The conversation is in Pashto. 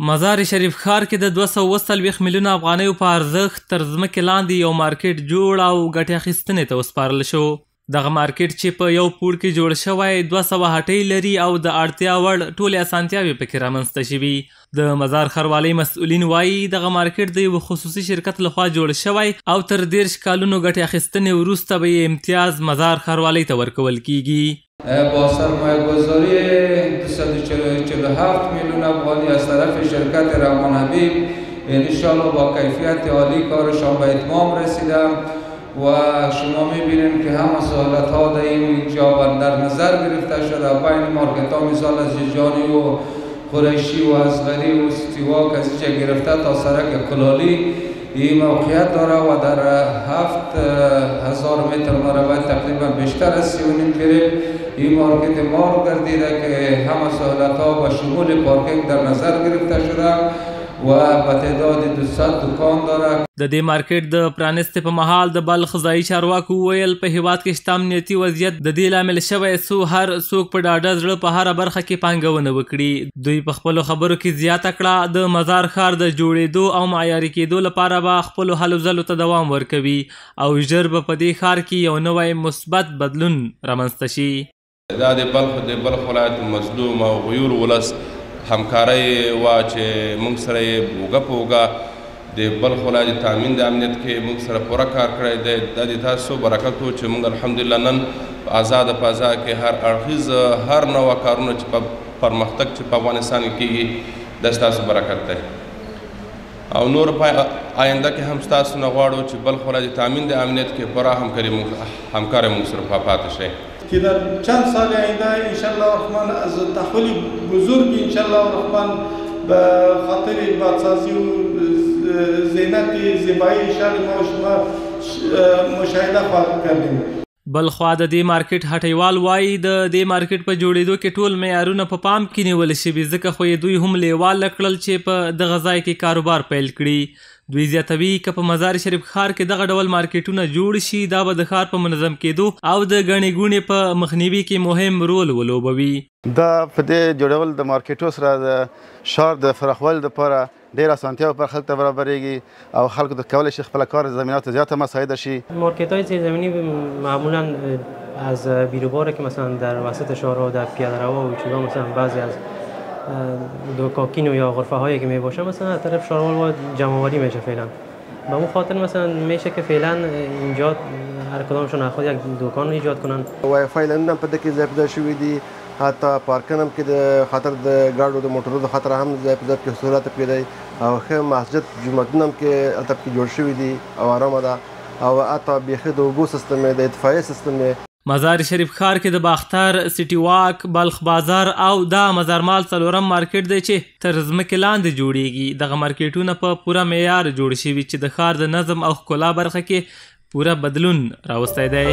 مزار شریف ښار کې د 240 میلیونه افغانیو په ارزښت تر ځمکې لاندې یو مارکیټ جوړ او ګټې اخیستنې ته وسپارل شو. دغه مارکیټ چې په یو پوړ کې جوړ شوی 200 هټۍ لري او د اړتیا وړ ټولې اسانتیاوې پکې رامنځته شوي. د مزار ښاروالۍ مسؤلین وایي دغه مارکیټ د یو خصوصي شرکت لخوا جوړ شوی او تر 30 کالونو ګټې اخیستنې وروسته به یې امتیاز مزار ښاروالۍ ته ورکول کیږي. با سرمایه گذاری 247 میلیون افغانی از طرف شرکت رحمان حبیب انشالله با کیفیت عالی کارشان به اتمام رسیده و شما میبینید که همه سهولت ها در اینجا در نظر گرفته شده. بین مارکت ها مثال از جیجانی و قریشی و اصغری و ستیواک از اینجا گرفته تا سرک کلالی این موقعیت داره و در 7000 متر مربع تقریبا بیشتر از 3.5 گرفت. این مارکت ما رو گردیده که همه سهولت ها با شمول پارکینگ در نظر گرفته شده و به تعداد 200 دکان داره. د دې مارکیټ د پرانستې په مهال د بلخ ځایي چارواکو وویل په هیواد کې شته امنیتي وضعیت د دې لامل شوی څو هر څوک په ډاډه زړه په هره برخه کې پانګونه وکړي. دوی په خپلو خبرو کې زیاته کړه د مزار ښار د جوړېدو او معیاري کېدو لپاره به خپلو هلو ځلو ته دوام ورکوي او ژر به په دې ښار کې یو نوی مثبت بدلون رامنځته شي. دا د بلخ ولایت مظلوم او غیور ولس همکارۍ وه چې موږ سره یې اوږه په اوږه د بلخ ولایت تامین د امنیت کې موږ سره پوره کار کړی دی. دا د تاسو برکت و چې موږ الحمدلله نن په آزاده فضا کې هر اړخیز هر نوع کارونه چې په پرمختګ چې په افغانستان کې کېږي دا ستاسو برکت دی او نور په آینده کې هم ستاسو نه غواړو چې بلخ ولایت تامین د امنیت کې پوره همکارۍ موږ سره پاتې شي که در چند سال آینده انشالله الرحمن از تحول بزرگ انشالله الرحمن به خاطر بازسازی و زینت زیبایی شهر ما شما مشاهده خواهد کردیم. بلخوا د دې مارکیټ هټیوال وایي د دې مارکیټ په جوړېدو کې ټول معیارونه په پام کې نیول شوي ځکه خو یې دوی هم لیواله کړل چې په دغه ځای کې کاروبار پیل کړي. دوی زیاتوي که په مزار شریف ښار کې دغه ډول مارکیټونه جوړ شي دا به د ښار په منظم کېدو او د ګڼې ګوڼې په مخنیوي کې مهم رول ولوبوي. دا په دې جوړول د مارکیټو سره د ښار د پراخوالي لپاره ډېر اسانتیاو پر خلکو ته برابرېږي او خلکو ته کولی شي خپله کار زمینات زیاته مساعده شي. مارکت‌های زیرزمینی معمولا از بیروباره که مثلا در وسط شهرها در پیاده‌رو و چیزا مثلا بعضی از دوکاکین و یا غرفه هایی که می باشه مثلا از طرف شهروال باید جمع‌آوری میشه فعلا. به اون خاطر مثلا میشه که فعلا اینجا هر کدامشون خود یک دکان ایجاد کنن. وای فای لندن په دغه ځای په شوې دي حتی پارکینګ کې د خاطر د ګاډو د موټرو د خاطر هم ځای په کې سہولت پیدا او ښه مسجد جمعتون هم کې البته کې جوړ شوی دي او آرام ده او حتی بیخي د اوبو سیستم د اطفائیه سیستم. مزار شریف ښار کې د باختر، سټي واک، بلخ بازار او دا مزار مال څلورم مارکیټ دی چې تر ځمکې لاندې جوړیږي. دغه مارکیټونه په پوره معیار جوړ شوي چې د ښار د نظم او ښکلا برخه کې پوره بدلون راوستی دی.